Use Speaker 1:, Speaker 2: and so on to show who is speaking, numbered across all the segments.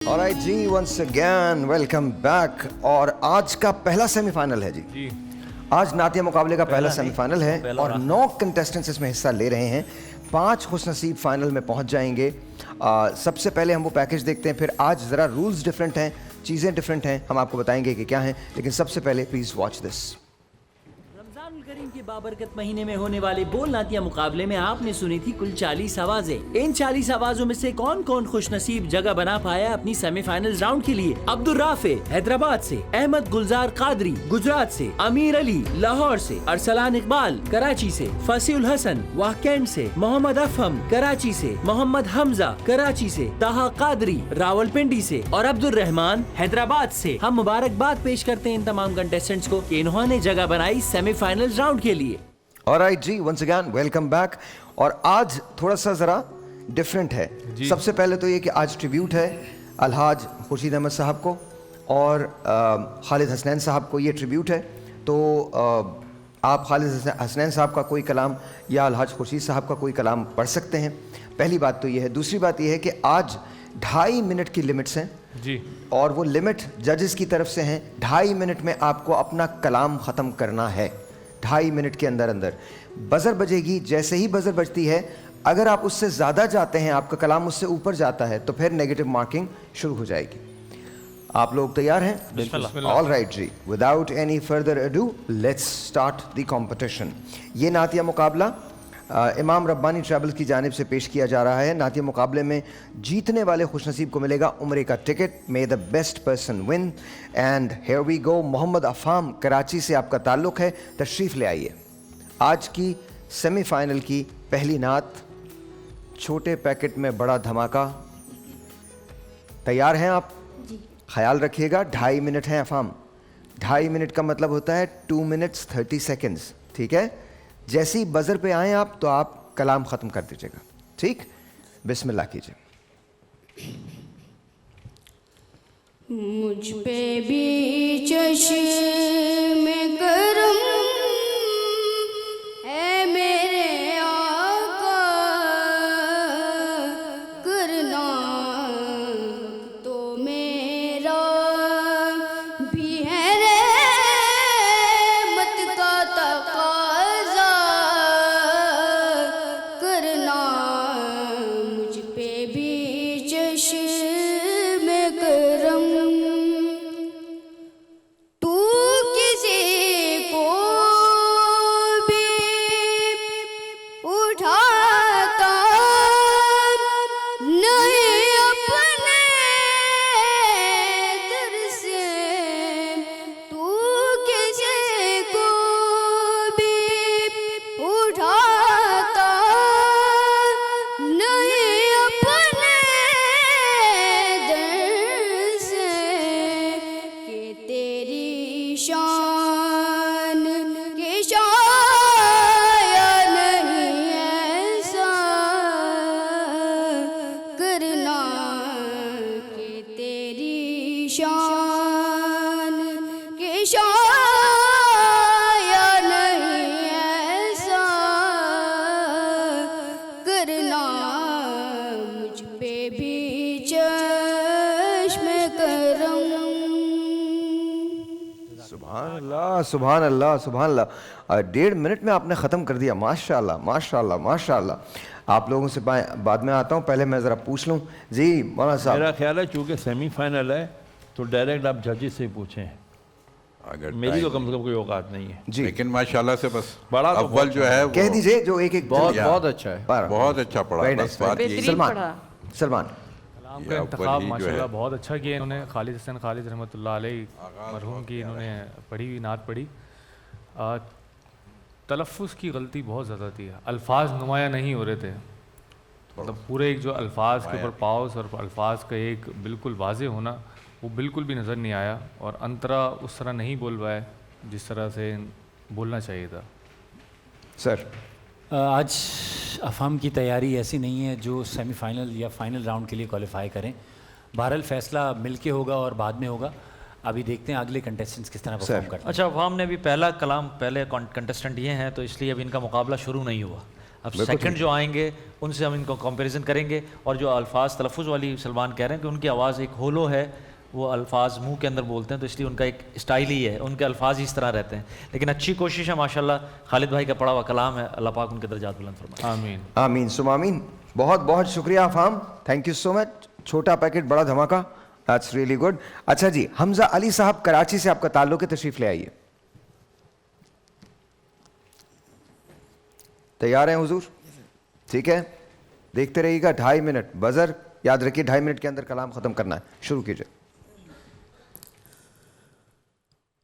Speaker 1: Alright जी, once again welcome back. और आज का पहला सेमीफाइनल है जी। आज नातिया मुकाबले का पहला सेमीफाइनल है और 9 कंटेस्टेंट्स इसमें हिस्सा ले रहे हैं। 5 खुशनसीब फाइनल में पहुंच जाएंगे। सबसे पहले हम वो पैकेज देखते हैं, फिर आज ज़रा रूल्स डिफरेंट हैं, चीज़ें डिफरेंट हैं, हम आपको बताएंगे कि क्या हैं। लेकिन सबसे पहले प्लीज़ वॉच दिस।
Speaker 2: रमजानुल करीम के बाबरकत महीने में होने वाले बोल नातिया मुकाबले में आपने सुनी थी कुल 40 आवाजें। इन 40 आवाजों में से कौन कौन खुशनसीब जगह बना पाया अपनी सेमीफाइनल राउंड के लिए? अब्दुल राफे हैदराबाद से, अहमद गुलजार कादरी गुजरात से, अमीर अली लाहौर से, अरसलान इकबाल कराची से, फसीउल हसन वाहकैंड से, मोहम्मद अफहम कराची से, मोहम्मद हमजा कराची से, ताहा कादरी रावलपिंडी से और अब्दुल रहमान हैदराबाद से। हम मुबारकबाद पेश करते हैं इन तमाम कंटेस्टेंट्स को कि इन्होंने जगह बनाई सेमीफाइनल राउंड के लिए।
Speaker 1: ऑलराइट जी, वंस अगेन वेलकम बैक। और आज थोड़ा सा ज़रा डिफरेंट है। सबसे पहले तो ये कि आज ट्रिब्यूट है अलहाज खुर्शीद अहमद साहब को और खालिद हसनैन साहब को, ये ट्रिब्यूट है। तो आप खालिद हसनैन साहब का कोई कलाम या अलहाज खुर्शीद साहब का कोई कलाम पढ़ सकते हैं। पहली बात तो ये है। दूसरी बात ये है कि आज 2.5 मिनट की लिमिट्स हैं जी, और वो लिमिट जजेस की तरफ से हैं। 2.5 मिनट में आपको अपना कलाम ख़त्म करना है। 2.5 मिनट के अंदर अंदर बज़र बजेगी। जैसे ही बज़र बजती है, अगर आप उससे ज़्यादा जाते हैं, आपका कलाम उससे ऊपर जाता है, तो फिर नेगेटिव मार्किंग शुरू हो जाएगी। आप लोग तैयार हैं? ऑल राइट जी, without any further ado let's start the competition. ये नातिया मुकाबला इमाम रब्बानी ट्रैवल्स की जानिब से पेश किया जा रहा है। नातिया मुकाबले में जीतने वाले खुशनसीब को मिलेगा उम्रे का ticket. May the best person win. And here we go. Mohammad Afam Karachi से आपका ताल्लुक़ है, तशरीफ़ ले आइए। आज की सेमीफाइनल की पहली नात, छोटे पैकेट में बड़ा धमाका। तैयार हैं आप? जी। ख्याल रखिएगा 2.5 मिनट हैं अफाम। 2.5 मिनट का मतलब होता है 2 मिनट्स 30 सेकेंड्स। ठीक है? जैसे ही बजर पे आए आप, तो आप कलाम ख़त्म कर दीजिएगा। ठीक? बिस्मिल्लाह कीजिए।
Speaker 3: मुझ पे भी चश्मे करम है मेरे आका, करना तो मेरा भी है रहमत का तकाज़ा, करना मुझ पे भी चश्मे करम। तू किसी को भी उठाता नहीं अपने दर से, तू किसी को भी उठाता नहीं अपने दर से, कि तेरी शान के शाया नहीं ऐसा, करना कि तेरी शान के शाया नहीं ऐसा, करना मुझ पे भी चश्मे करम।
Speaker 1: सुभान अल्लाह, सुभान अल्लाह, सुभान अल्लाह। 1.5 मिनट में आपने ख़त्म कर दिया। माशाल्लाह, माशाल्लाह, माशाल्लाह। आप लोगों से बाद में आता हूँ, पहले मैं ज़रा पूछ लूँ जी मौलाना साहब।
Speaker 4: मेरा ख्याल है चूँकि सेमीफाइनल है तो डायरेक्ट आप जजेस से पूछें।
Speaker 5: अगर
Speaker 4: मेरी तो कम से कम कोई औकात नहीं है
Speaker 1: जी,
Speaker 5: लेकिन माशाल्लाह से बस
Speaker 4: बड़ा तो
Speaker 5: अव्वल जो है वो
Speaker 1: कह दीजिए जो एक
Speaker 4: बहुत अच्छा है।
Speaker 5: बहुत अच्छा पढ़ा।
Speaker 1: Very
Speaker 5: बस
Speaker 1: nice,
Speaker 5: बात
Speaker 1: very
Speaker 5: यही
Speaker 1: nice।
Speaker 5: है।
Speaker 1: सलमान, सलमान
Speaker 6: कलाम
Speaker 5: ये
Speaker 6: का
Speaker 5: अव्वल
Speaker 6: इंतखाब
Speaker 5: ही जो
Speaker 6: माशाल्लाह
Speaker 5: है।
Speaker 6: बहुत अच्छा किया इन्होंने। खालिद हसन खालिद रहमतुल्लाह अलैह मरहूम की इन्होंने पढ़ी हुई नात पढ़ी। तलफ़्फ़ुज़ की गलती बहुत ज़्यादा थी, अल्फाज नुमाया नहीं हो रहे थे। मतलब पूरे एक जो अल्फाज के ऊपर पाउस और अल्फाज का एक बिल्कुल वाज़े होना, वो बिल्कुल भी नज़र नहीं आया। और अंतरा उस तरह नहीं बोल पाए जिस तरह से बोलना चाहिए था।
Speaker 1: सर,
Speaker 7: आज अफाम की तैयारी ऐसी नहीं है जो सेमीफाइनल या फाइनल राउंड के लिए क्वालिफाई करें। बहरहाल फैसला मिलके होगा और बाद में होगा। अभी देखते हैं अगले कंटेस्टेंट्स किस तरह परफॉर्म करते हैं।
Speaker 8: अच्छा, अवाम ने भी पहला कलाम, पहले कंटेस्टेंट ये हैं तो इसलिए अभी इनका मुकाबला शुरू नहीं हुआ। अब सेकंड जो आएंगे उनसे हम इनको कंपैरिजन करेंगे, और जो अल्फाज तलफ़ुज़ वाली सलमान कह रहे हैं कि उनकी आवाज़ एक होलो है, वो अल्फाज मुंह के अंदर बोलते हैं तो इसलिए उनका एक स्टाइल ही है, उनके अल्फाज ही इस तरह रहते हैं। लेकिन अच्छी कोशिश है माशाल्लाह, खालिद भाई का पढ़ा हुआ कलाम है, अल्लाह पाक उनके दर्जात बुलंद फरमाए।
Speaker 6: आमीन।
Speaker 1: आमीन सुम आमीन। बहुत बहुत शुक्रिया अफाम, थैंक यू सो मच। छोटा पैकेट बड़ा धमाका, दैट्स रियली गुड। अच्छा जी, हमजा अली साहब कराची से आपका ताल्लुक है, तशरीफ ले आइए। तैयार हैं हुजूर? ठीक है, देखते रहिएगा। 2.5 मिनट बजर याद रखिए, 2.5 मिनट के अंदर कलाम खत्म करना है। शुरू कीजिए।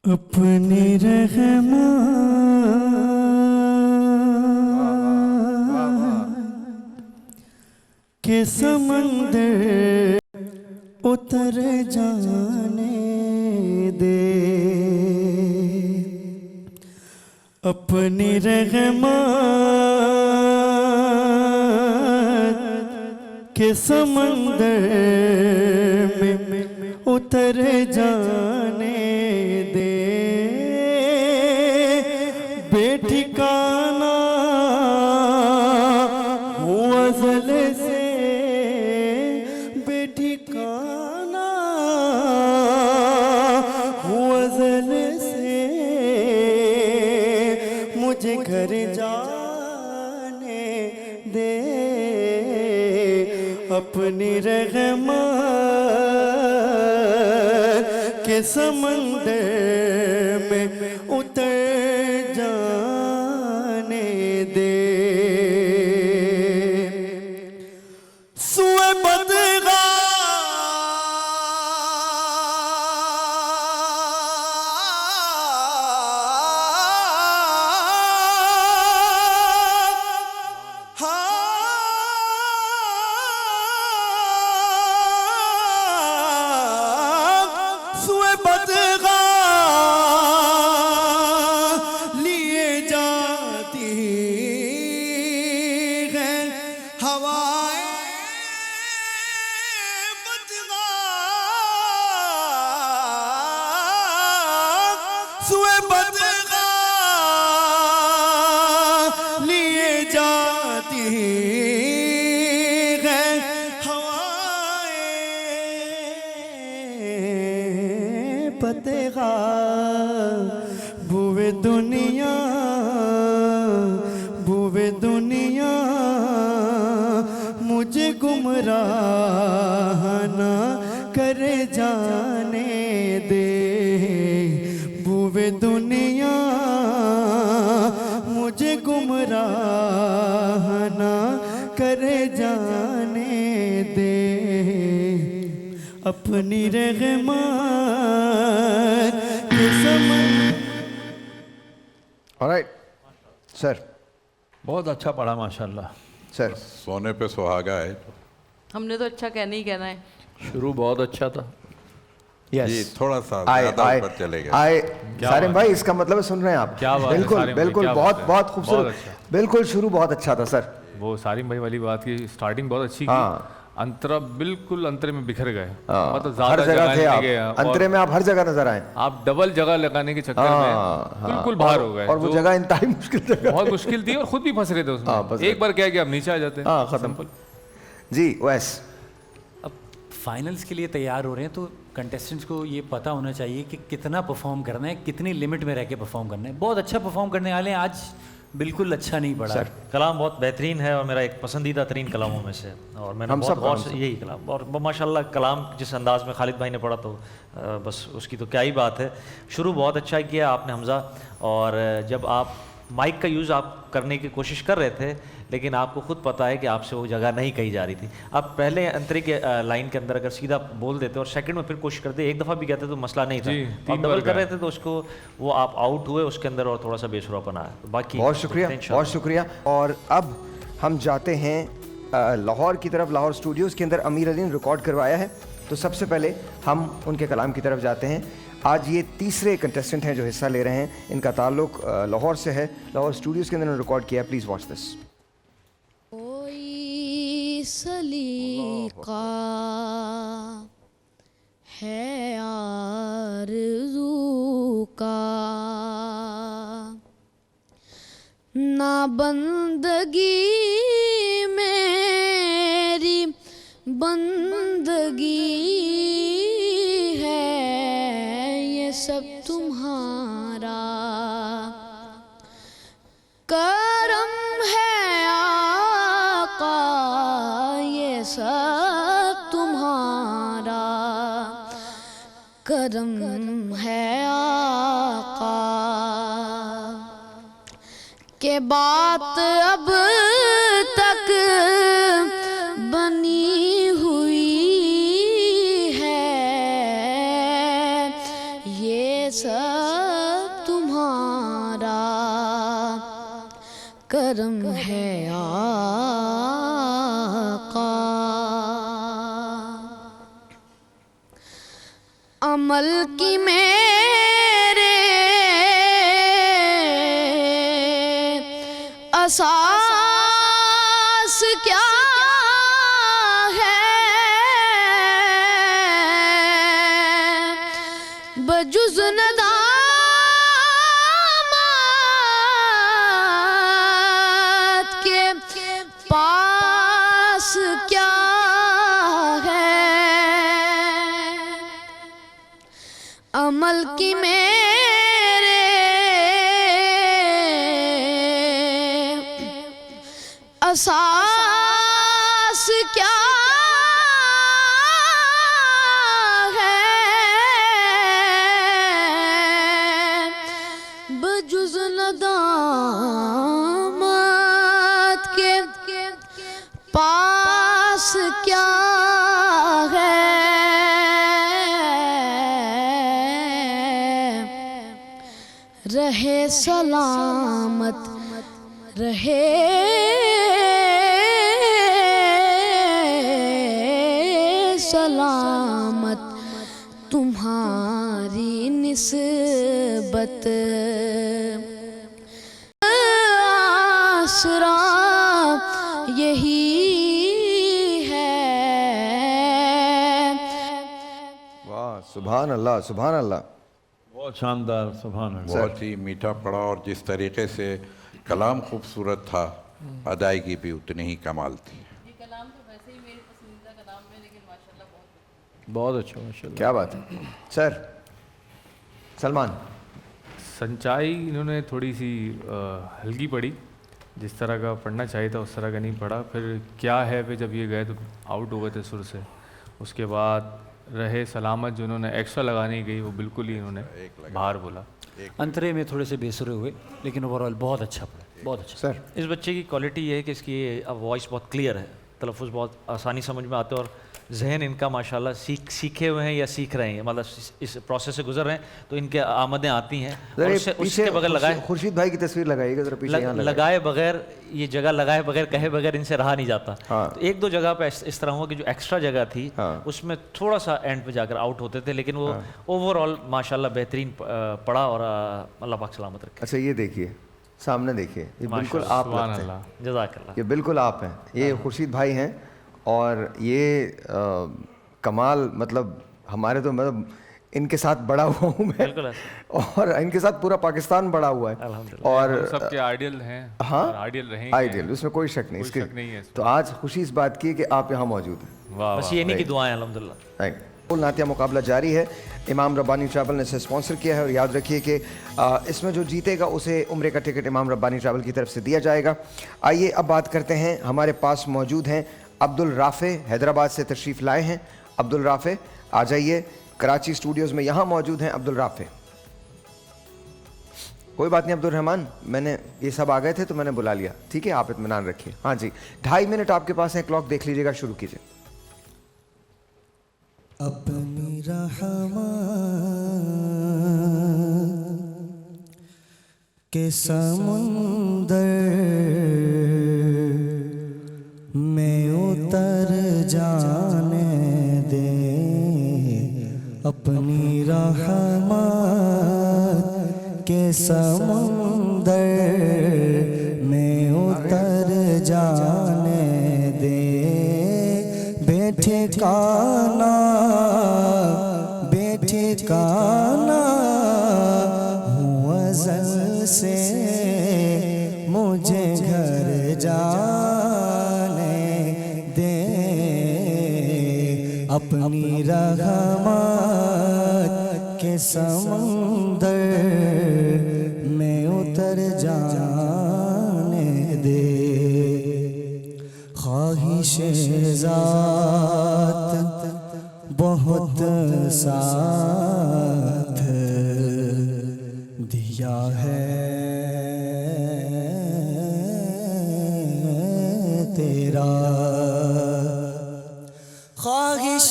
Speaker 9: अपने रहमान के समंदर उतर जाने दे, अपनी रहमत के समंदर में उतर जाने दे, बेठिकाना हूँ अज़ल से, बेठिकाना हूँ अज़ल से, मुझे घर जाने दे, अपनी रहमत के समंदर में उतर जाने दे। सुए बदगा सुए बदगा लिए जाती है हवाएं, बदगा सुए बदगा लिए जाती है हवाएं, बदगा बुवे दुनिया, बुवे दुनिया मुझे गुमराह ना करे जाने दे, बुवे दुनिया मुझे गुमराह ना करे जाने दे, अपनी रहमत के समय।
Speaker 1: Alright sir.
Speaker 4: बहुत अच्छा पढ़ा माशाल्लाह।
Speaker 1: सर
Speaker 5: सोने पे सुहागा है।
Speaker 10: हमने तो अच्छा कहना ही कहना है।
Speaker 4: शुरू बहुत अच्छा था।
Speaker 5: जी थोड़ा सा
Speaker 1: आए
Speaker 5: ज्यादा
Speaker 1: आए
Speaker 5: ऊपर चले गए।
Speaker 1: आए
Speaker 6: क्या
Speaker 1: सारिम
Speaker 6: बात
Speaker 1: भाई, इसका मतलब है सुन रहे हैं आप?
Speaker 6: क्या बात है
Speaker 1: बिल्कुल
Speaker 6: सारिम भाई,
Speaker 1: बिल्कुल,
Speaker 6: क्या
Speaker 1: बहुत
Speaker 6: बात है।
Speaker 1: बहुत खूबसूरत।
Speaker 6: बहुत अच्छा।
Speaker 1: बिल्कुल शुरू बहुत अच्छा था सर।
Speaker 6: वो सारिम भाई वाली बात की स्टार्टिंग बहुत अच्छी की,
Speaker 1: हाँ।
Speaker 6: अंतरा बिल्कुल अंतरे में बिखर गए,
Speaker 1: हाँ,
Speaker 6: मतलब
Speaker 1: हर
Speaker 6: ज्यादा
Speaker 1: जगह थे
Speaker 6: नहीं
Speaker 1: आप,
Speaker 6: गए, और
Speaker 1: अंतरे में आप हर जगह नजर आए।
Speaker 6: आप डबल जगह लगाने के चक्कर
Speaker 1: हाँ,
Speaker 6: में
Speaker 1: हाँ।
Speaker 6: बिल्कुल बाहर हो गए,
Speaker 1: और वो
Speaker 6: जो
Speaker 1: जगह इंतहाई मुश्किल जगह।
Speaker 6: बहुत मुश्किल थी और खुद भी फंस रहे थे उसमें।
Speaker 1: हाँ, फंस रहे
Speaker 6: एक बार क्या कि आप नीचे आ जाते हैं।
Speaker 1: हाँ, खत्म।
Speaker 6: Simple।
Speaker 1: जी वैस
Speaker 7: अब फाइनल्स के लिए तैयार हो रहे हैं तो कंटेस्टेंट्स को ये पता होना चाहिए कि कितना परफॉर्म करना है, कितनी लिमिट में रह के परफॉर्म करना है। बहुत अच्छा परफॉर्म करने वाले हैं, आज बिल्कुल अच्छा नहीं पड़ा।
Speaker 8: कलाम बहुत बेहतरीन है और मेरा एक पसंदीदा तरीन कलामों में से, और मैंने
Speaker 1: हम
Speaker 8: बहुत
Speaker 1: सब
Speaker 8: गौर से यही कलाम, और माशाल्लाह कलाम जिस अंदाज में खालिद भाई ने पढ़ा तो बस उसकी तो क्या ही बात है। शुरू बहुत अच्छा किया आपने हमजा, और जब आप माइक का यूज़ आप करने की कोशिश कर रहे थे, लेकिन आपको खुद पता है कि आपसे वो जगह नहीं कही जा रही थी। आप पहले अंतरे के लाइन के अंदर अगर सीधा बोल देते और सेकंड में फिर कोशिश करते, एक दफ़ा भी कहते तो मसला नहीं था। आप डबल कर रहे थे तो उसको वो आप आउट हुए, उसके अंदर और थोड़ा सा बेसुरापन आया। तो बाकी
Speaker 1: बहुत शुक्रिया, बहुत शुक्रिया। और अब हम जाते हैं लाहौर की तरफ। लाहौर स्टूडियोज़ के अंदर अमीर अली ने रिकॉर्ड करवाया है, तो सबसे पहले हम उनके कलाम की तरफ जाते हैं। आज ये तीसरे कंटेस्टेंट हैं जो हिस्सा ले रहे हैं, इनका ताल्लुक लाहौर से है। लाहौर स्टूडियोज़ के अंदर उन्होंने रिकॉर्ड किया है। Please watch this.
Speaker 3: कोई सलीका है आरज़ू का, ना बंद जिंदगी मेरी बंदगी है, ये सब तुम्हारा करम है आका, ये सब तुम्हारा करम है आका। के बात अब तक बनी हुई है, ये सब तुम्हारा करम है आका। अमल की मेरे असास क्या है, बजुज़ नदामत के पास क्या है। अमल की मेरे असास क्या है, बजुज़ नदामत के पास क्या है। रहे सलामत रहे सलामत तुम्हारी निस्बत, आसरा यही है।
Speaker 1: वाह, सुभान अल्लाह, सुभान अल्लाह।
Speaker 4: बहुत शानदार, सुभान अल्लाह।
Speaker 5: बहुत ही मीठा पड़ा और जिस तरीके से कलाम खूबसूरत था, अदायगी भी उतनी ही कमाल थी।
Speaker 4: बहुत अच्छा, माशाल्लाह।
Speaker 1: क्या बात है सर। सलमान,
Speaker 6: संचाई इन्होंने थोड़ी सी हल्की पड़ी, जिस तरह का पढ़ना चाहिए था उस तरह का नहीं पढ़ा। फिर क्या है पे जब ये गए तो आउट हो गए थे सुर से। उसके बाद रहे सलामत जो उन्होंने एक्स्ट्रा लगाने गई वो बिल्कुल ही इन्होंने बाहर बोला।
Speaker 7: अंतरे में थोड़े से बेसुरे हुए, लेकिन ओवरऑल बहुत अच्छा पड़ा, बहुत अच्छा।
Speaker 1: सर
Speaker 8: इस बच्चे की क्वालिटी ये है कि इसकी वॉइस बहुत क्लियर है, तलफ़ुज़ बहुत आसानी समझ में आते हैं और जहन इनका माशाल्लाह सीखे हुए हैं या सीख रहे हैं, मतलब इस प्रोसेस से गुजर रहे हैं तो इनके आमदें आती हैं। और उसके बगैर लगाए
Speaker 1: खुर्शीद भाई की तस्वीर लगाइएगा जरा पीछे। यहाँ
Speaker 8: लगाए बगैर, ये जगह लगाए बगैर, कहे बगैर इनसे रहा नहीं जाता।
Speaker 1: हाँ।
Speaker 8: तो एक दो जगह पे इस तरह हुआ कि जो एक्स्ट्रा जगह थी
Speaker 1: हाँ।
Speaker 8: उसमें थोड़ा सा एंड पे जाकर आउट होते थे, लेकिन वो ओवरऑल माशाल्लाह बेहतरीन पड़ा और अल्लाह पाक सलामत रखे।
Speaker 1: अच्छा ये देखिए, सामने देखिए, ये बिल्कुल आप लगते हैं।
Speaker 8: जज़ाकल्लाह।
Speaker 1: ये बिल्कुल आप हैं, ये खुर्शीद भाई हैं। और ये कमाल, मतलब हमारे तो, मतलब इनके साथ बड़ा हुआ हूँ मैं, और इनके साथ पूरा पाकिस्तान बड़ा हुआ है। और
Speaker 6: सबके आइडियल हैं।
Speaker 1: हाँ,
Speaker 6: आइडियल रहेंगे,
Speaker 1: आइडियल, उसमें कोई शक नहीं,
Speaker 6: कोई शक नहीं है।
Speaker 1: तो आज खुशी इस बात की है कि आप यहाँ मौजूद हैं।
Speaker 8: बस ये नहीं की दुआएं अल्हम्दुलिल्लाह।
Speaker 1: नातिया मुकाबला जारी है। इमाम रब्बानी ट्रैवल ने इसे स्पॉन्सर किया है और याद रखिए कि इसमें जो जीतेगा उसे उम्रे का टिकट इमाम रब्बानी ट्रैवल की तरफ से दिया जाएगा। आइए अब बात करते हैं, हमारे पास मौजूद हैं अब्दुल राफ़े, हैदराबाद से तशरीफ़ लाए हैं। अब्दुल राफ़े आ जाइए, कराची स्टूडियोज़ में यहाँ मौजूद हैं अब्दुल राफ़े। कोई बात नहीं अब्दुल रहमान, मैंने ये सब आ गए थे तो मैंने बुला लिया, ठीक है, आप इत्मीनान रखिए। हाँ जी, 2.5 मिनट आपके पास है, क्लॉक देख लीजिएगा, शुरू कीजिए।
Speaker 9: अपनी रहमत के समुंदर में उतर जाने दे, अपनी रहमत के समुंदर में उतर जाने दे। बेठिकाना बेठिकाना हूँ अज़ल से, मुझे घर रहमत के समंदर में उतर जाने दे। ख्वाहिश ज़ात बहुत साथ दिया है तेरा। ख्वाहिश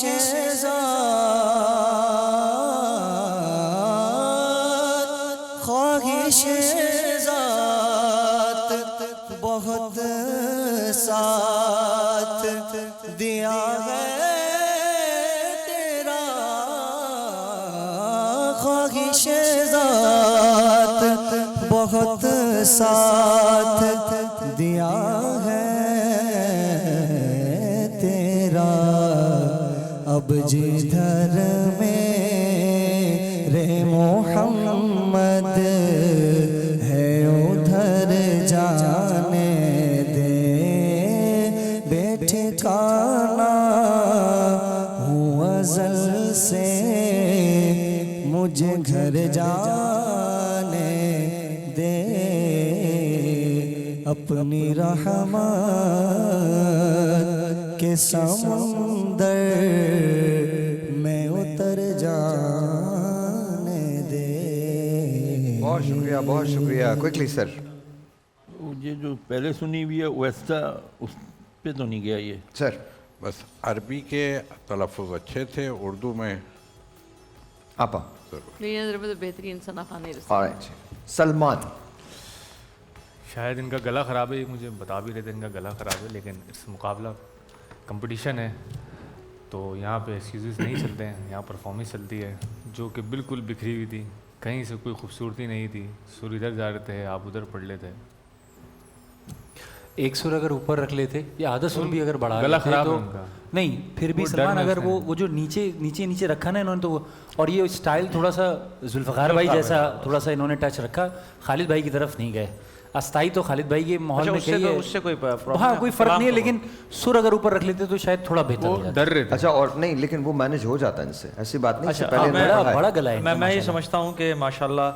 Speaker 9: ज़ात बहुत साथ दिया है तेरा। ख्वाहिश ज़ात बहुत साथ दिया है तेरा। अब जिधर मेरे मोहम्मद है उधर जाने दे। बेठिकाना हूँ अज़ल से मुझे घर जाने दे। अपनी रहमत के समुंदर में उतर जाने दे।
Speaker 1: बहुत शुक्रिया क्विकली सर।
Speaker 4: ये जो पहले सुनी हुई है वैसा उस पे तो नहीं गया ये
Speaker 1: सर।
Speaker 5: बस अरबी के तलफ़ुज़ अच्छे थे, उर्दू में
Speaker 1: आपा।
Speaker 10: मेरी नज़र में तो बेहतरीन सना खान ने
Speaker 1: ऑलराइट सलमान।
Speaker 6: शायद इनका गला ख़राब है, ये मुझे बता भी रहे थे इनका गला ख़राब है, लेकिन इस मुकाबला कंपटीशन है तो यहाँ पे एक्सक्यूज़ नहीं चलते हैं, यहाँ परफॉर्मेंस चलती है जो कि बिल्कुल बिखरी हुई थी, कहीं से कोई खूबसूरती नहीं थी। सुर इधर जा रहे थे, आप उधर पढ़ लेते।
Speaker 7: एक सुर अगर ऊपर रख लेते या आधा सुर भी अगर बढ़ा
Speaker 6: गला
Speaker 7: लेते
Speaker 6: खराब
Speaker 7: तो
Speaker 6: है उनका।
Speaker 7: नहीं, फिर भी
Speaker 6: वो डर
Speaker 7: सलमान
Speaker 6: में
Speaker 7: अगर
Speaker 6: से
Speaker 7: वो जो नीचे रखा ना इन्होंने, तो वो और ये स्टाइल थोड़ा सा जुल्फ़कार भाई जैसा थोड़ा सा इन्होंने टच रखा, खालिद भाई की तरफ नहीं गए। अस्थाई तो खालिद भाई के माहौल में कही है,
Speaker 8: उससे कोई प्रॉब्लम
Speaker 7: हाँ कोई फ़र्क नहीं है, लेकिन सुर अगर ऊपर रख लेते तो शायद थोड़ा बेहतर हो जाता।
Speaker 6: डर रहे थे।
Speaker 1: अच्छा और नहीं, लेकिन वो मैनेज हो जाता है इनसे, ऐसी बात नहीं।
Speaker 8: अच्छा,
Speaker 1: इससे पहले इन्होंने कहा है।
Speaker 7: बड़ा गला है इनका,
Speaker 8: मैं ये
Speaker 7: माशाल्लाह।
Speaker 8: समझता हूँ कि माशाल्लाह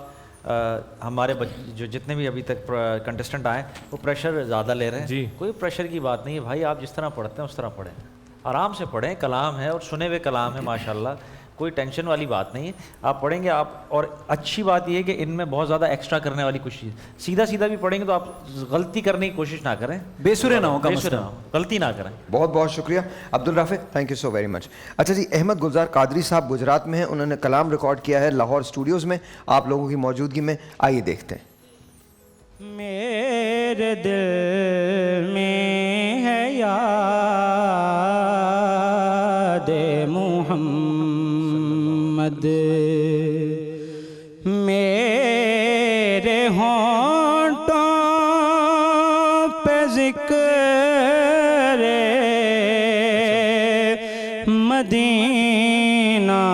Speaker 8: हमारे जो जितने भी अभी तक कंटेस्टेंट आए वो प्रेशर ज़्यादा ले रहे हैं।
Speaker 6: जी।
Speaker 8: कोई प्रेशर की बात नहीं है भाई, आप जिस तरह पढ़ते हैं उस तरह पढ़ें, आराम से पढ़ें। कलाम है और सुने हुए कलाम है माशाल्लाह, कोई टेंशन वाली बात नहीं है। आप पढ़ेंगे आप, और अच्छी बात यह है कि इनमें बहुत ज़्यादा एक्स्ट्रा करने वाली कुछ चीज़, सीधा भी पढ़ेंगे तो आप गलती करने की कोशिश ना करें,
Speaker 7: बेसुरे ना हो, कम से
Speaker 8: बेसुरे
Speaker 7: कम।
Speaker 8: ना हो, गलती ना करें।
Speaker 1: बहुत बहुत शुक्रिया Abdul Rafiq, thank you so very much. अच्छा जी, अहमद गुलजार कादरी साहब गुजरात में हैं, उन्होंने कलाम रिकॉर्ड किया है लाहौर स्टूडियोज़ में, आप लोगों की मौजूदगी में। आइए देखते हैं।
Speaker 9: मेरे दिल में है याद मोहम्मद, मेरे होंठों पे ज़िक्र मदीना,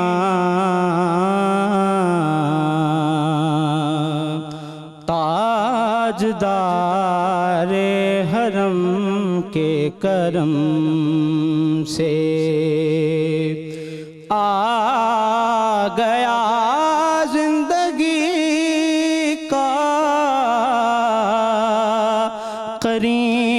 Speaker 9: ताजदारे हरम के करम से आ गया जिंदगी का करीना।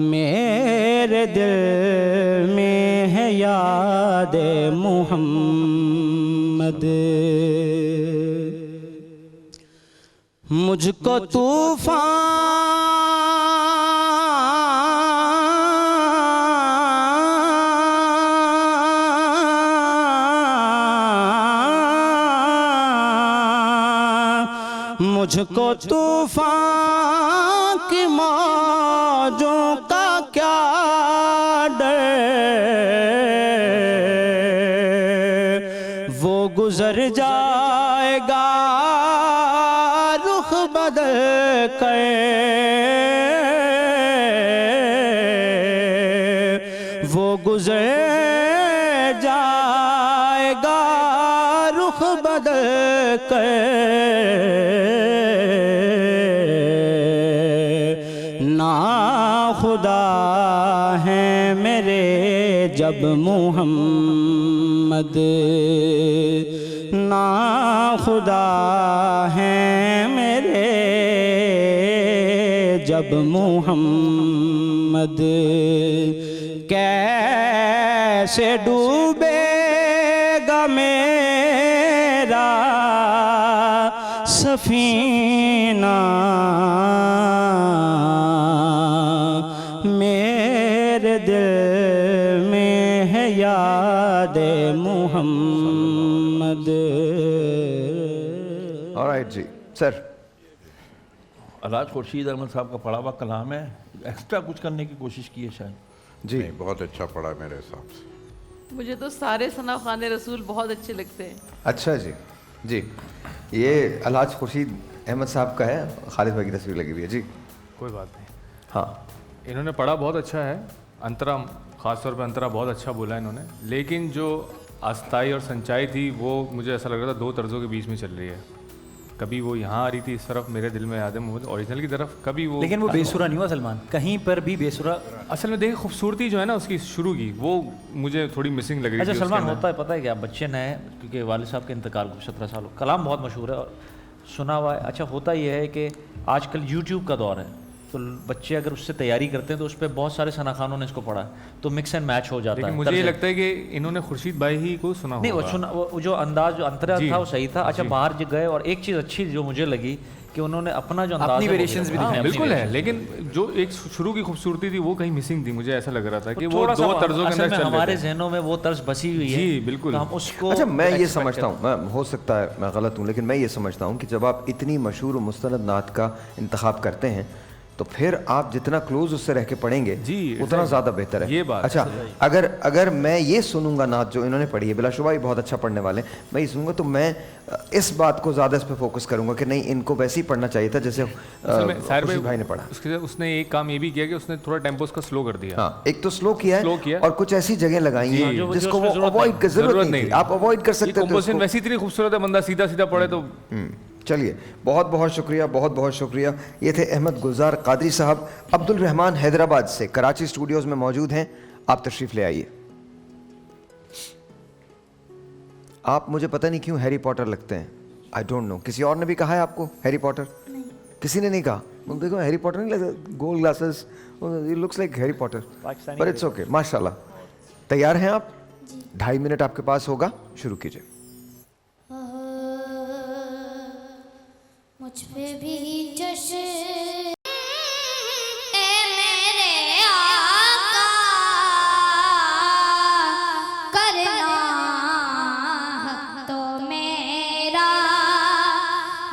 Speaker 9: मेरे दिल में है याद मोहम्मद, मुझको तूफान की मौजों का क्या डर, वो गुजर जाएगा रुख बदल कर, वो गुजर जाएगा रुख बदल कर। ना खुदा हैं मेरे जब मुहम्मद, ना खुदा हैं मेरे जब मुहम्मद। कैसे डूबेगा मेरा सफीना, मेरे दिल में है याद मुहम्मद।
Speaker 1: ऑलराइट जी सर।
Speaker 4: अलहाज खुर्शीद अहमद साहब का पढ़ा हुआ कलाम है, एक्स्ट्रा कुछ करने की कोशिश की है शायद।
Speaker 1: जी
Speaker 5: नहीं, बहुत अच्छा पढ़ा मेरे हिसाब से।
Speaker 10: मुझे तो सारे सना खान रसूल बहुत अच्छे लगते हैं।
Speaker 1: अच्छा जी। जी ये अलहाज खुर्शीद अहमद साहब का है, खालिद भाई की तस्वीर लगी हुई है जी।
Speaker 6: कोई बात नहीं।
Speaker 1: हाँ
Speaker 6: इन्होंने पढ़ा बहुत अच्छा है, अंतरा ख़ासतौर पर अंतरा बहुत अच्छा बोला इन्होंने, लेकिन जो आस्थाई और सच्चाई थी वो मुझे ऐसा लग रहा था दो तर्जों के बीच में चल रही है। कभी वो यहाँ आ रही थी इस तरफ, मेरे दिल में याद है मोहम्मद ओरिजिनल की तरफ, कभी वो,
Speaker 7: लेकिन वो बेसुरा नहीं हुआ सलमान, कहीं पर भी बेसुरा।
Speaker 6: असल में देखिए खूबसूरती जो है ना उसकी शुरू की, वो मुझे थोड़ी मिसिंग लग रही
Speaker 8: अच्छा
Speaker 6: थी
Speaker 8: सलमान,
Speaker 6: उसके
Speaker 8: होता है पता है क्या, बच्चे नए, क्योंकि वालिद साहब के इंतकाल को 17 साल हो, कलाम बहुत मशहूर है और सुना हुआ है। अच्छा होता यह है कि आजकल यूट्यूब का दौर है, तो बच्चे अगर उससे तैयारी करते हैं तो उस पर बहुत सारे सना खानों ने इसको पढ़ा है, तो मिक्स एंड मैच हो जाता
Speaker 6: लेकिन
Speaker 8: है।
Speaker 6: मुझे ये लगता है कि इन्होंने खुर्शीद भाई ही को सुना
Speaker 8: नहीं, वो
Speaker 6: होगा।
Speaker 8: सुना, वो जो अंदाज जो अंतरा
Speaker 6: जी,
Speaker 8: था वो सही था। अच्छा
Speaker 6: जी।
Speaker 8: बाहर जो गए और एक चीज़ अच्छी जो मुझे लगी कि उन्होंने अपना जो अंदाज
Speaker 7: अपनी
Speaker 8: है वो
Speaker 7: variations भी
Speaker 8: दिखाया।
Speaker 7: दिखाई,
Speaker 8: हाँ,
Speaker 6: बिल्कुल है,
Speaker 8: अपनी
Speaker 6: लेकिन जो एक शुरू की खूबसूरती थी वो कहीं मिसिंग थी, मुझे ऐसा लग रहा था कि वो
Speaker 8: थोड़ा सा
Speaker 6: दो तर्जों के
Speaker 8: असल
Speaker 6: अंदर
Speaker 8: में
Speaker 6: चल
Speaker 8: हमारे
Speaker 6: रहे थे।
Speaker 8: जहनों में वो तर्ज बसी हुई है।
Speaker 6: जी बिल्कुल।
Speaker 8: तो हम उसको
Speaker 1: अच्छा मैं ये
Speaker 8: expect
Speaker 1: समझता हूँ, मैं हो सकता है मैं गलत हूँ, लेकिन मैं ये समझता हूँ कि जब आप इतनी मशहूर और मुस्तनद नात का इंतखाब करते हैं तो फिर आप जितना क्लोज उससे रह के पढ़ेंगे
Speaker 6: जी,
Speaker 1: उतना ज़्यादा बेहतर है।
Speaker 6: ये बात
Speaker 1: अच्छा अगर मैं ये सुनूंगा नात जो इन्होंने पढ़ी है, बिलाशुबा ही बहुत अच्छा पढ़ने वाले हैं, मैं ये सुनूंगा तो मैं इस बात को ज़्यादा इस पर फोकस करूंगा कि नहीं इनको वैसे ही पढ़ना चाहिए था जैसे
Speaker 6: असल में साहिर
Speaker 1: खुर्शीद भाई ने पढ़ा।
Speaker 6: उसके साथ उसने एक काम ये भी किया कि उसने थोड़ा टेम्पो उसका स्लो कर दिया।
Speaker 1: हाँ एक तो स्लो किया
Speaker 6: Slow
Speaker 1: है
Speaker 6: किया।
Speaker 1: और कुछ ऐसी जगह लगाई हैं
Speaker 8: जो
Speaker 1: जिसको
Speaker 8: उसमें
Speaker 1: वो
Speaker 8: जरूरत
Speaker 1: अवॉइड
Speaker 6: नहीं।
Speaker 1: जरूरत नहीं थी, आप अवॉइड कर सकते थे
Speaker 6: कंपोजिशन
Speaker 1: उसको।
Speaker 6: वैसी इतनी खूबसूरत है, बंदा सीधा सीधा पढ़े तो
Speaker 1: चलिए बहुत बहुत शुक्रिया, बहुत बहुत शुक्रिया। ये थे अहमद गुलजार कादरी साहब, अब्दुल रहमान हैदराबाद से कराची स्टूडियोज में मौजूद हैं, आप तशरीफ ले आइए। आप मुझे पता नहीं क्यों हैरी पॉटर लगते हैं, आई डोंट नो। किसी और ने भी कहा है आपको हैरी पॉटर? किसी ने नहीं कहा? देखो हैरी पॉटर नहीं लगता, gold glasses, it looks like Harry Potter, पर इट्स ओके। माशाल्लाह। तैयार हैं आप? 2.5 मिनट आपके पास होगा, शुरू कीजिए।
Speaker 3: मुझ पे भी जश्न ए मेरे आका करना तो मेरा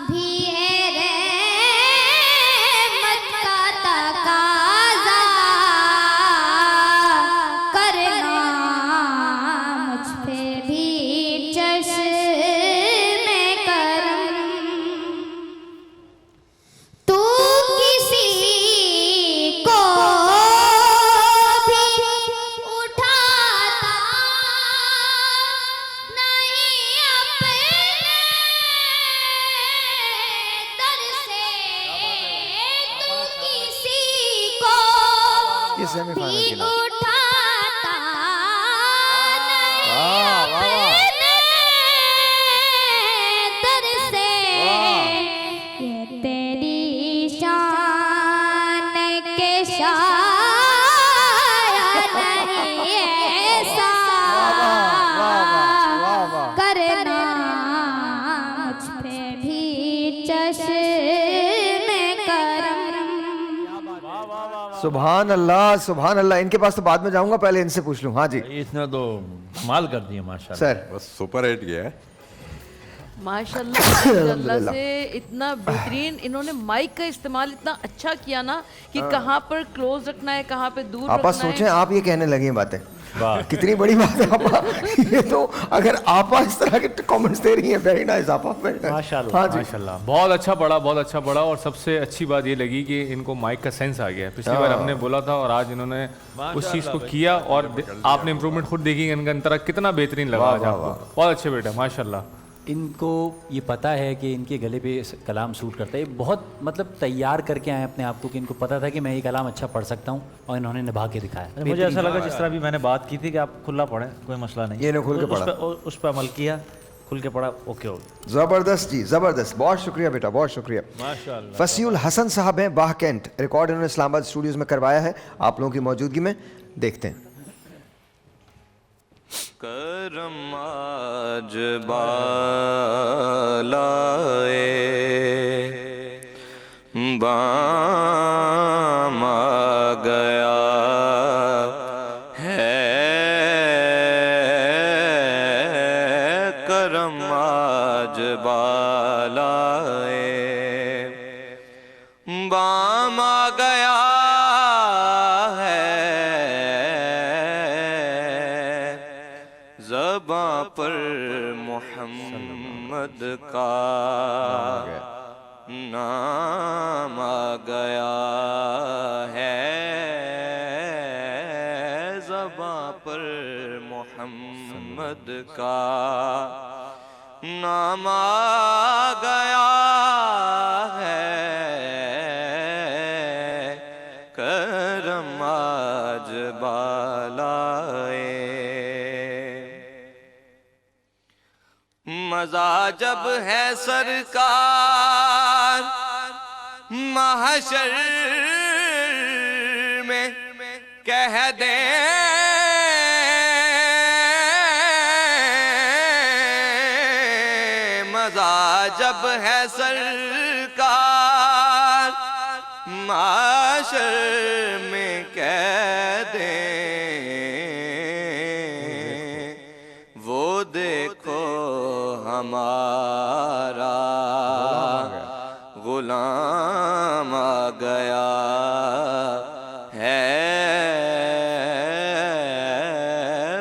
Speaker 3: भी है रहमत का तकाज़ा करना मुझ पे भी जश्न तू किसी को भी उठाता नहीं अपने दर से, तू किसी को
Speaker 1: ये सेमीफाइनल
Speaker 3: भी
Speaker 1: की नात।
Speaker 3: उठाता नहीं अपने दर से, ये तेरी शान के शायद नहीं ऐसा करना मुझ पे भी चश्म करम।
Speaker 1: सुभान अल्लाह, सुभान अल्लाह। इनके पास तो बाद में जाऊंगा, पहले इनसे पूछ लूं। हाँ जी
Speaker 4: इसने तो कमाल कर दिया माशाल्लाह।
Speaker 1: सर।
Speaker 5: बस सुपर हिट गया है।
Speaker 10: माशाल्लाह माशाल्लाह से इतना बेहतरीन इन्होंने माइक का इस्तेमाल इतना अच्छा किया ना कि कहाँ पर क्लोज रखना है, कहाँ पे दूर
Speaker 1: आपा
Speaker 10: रखना
Speaker 1: सोचें,
Speaker 10: है।
Speaker 1: आप ये कहने लगे हैं बातें, कितनी बड़ी बात है आपा। ये तो अगर आपा इस तरह के कमेंट्स दे रही हैं, वेरी नाइस आपा, very nice।
Speaker 8: माशाल्लाह।
Speaker 1: हाँ जी
Speaker 6: माशाल्लाह बहुत अच्छा पढ़ा, बहुत अच्छा पढ़ा। और सबसे अच्छी बात ये लगी कि इनको माइक का सेंस आ गया। पिछली बार हमने बोला था और आज इन्होंने उस चीज़ को किया और आपने इम्प्रूवमेंट खुद देखी, इनका अंतरा कितना बेहतरीन लगा आज आपको। बहुत अच्छे बेटा, माशाल्लाह।
Speaker 7: इनको ये पता है कि इनके गले पे कलाम सूट करता है। ये बहुत मतलब तैयार करके आए अपने आप को कि इनको पता था कि मैं ये कलाम अच्छा पढ़ सकता हूँ और इन्होंने निभा के दिखाया।
Speaker 8: मुझे ऐसा लगा जिस तरह भी मैंने बात की थी कि आप खुला पढ़ें, कोई मसला नहीं।
Speaker 1: ये ने खुल के पढ़ा।
Speaker 8: उस पर अमल किया, खुल के पढ़ा, ओके हो।
Speaker 1: जबरदस्त जी, जबरदस्त, बहुत शुक्रिया बेटा, बहुत शुक्रिया।
Speaker 4: माशाल्लाह।
Speaker 1: फसीउल हसन साहब हैं बाह कैंट, रिकॉर्ड इन्होंने इस्लामाबाद स्टूडियोज में करवाया है आप लोगों की मौजूदगी में, देखते हैं।
Speaker 11: करम आज बालाए बाम आ गया है, करम आज बालाए बाम आ गया ज़बां पर मोहम्मद का नाम आ गया है, ज़बां पर मोहम्मद का नाम आ गया है, करम आज बालाए। मज़ा जब है सरकार महशर में कह दे मज़ा जब है सरकार महशर में कह दे वो देखो हमारा गुलाम आ गया है,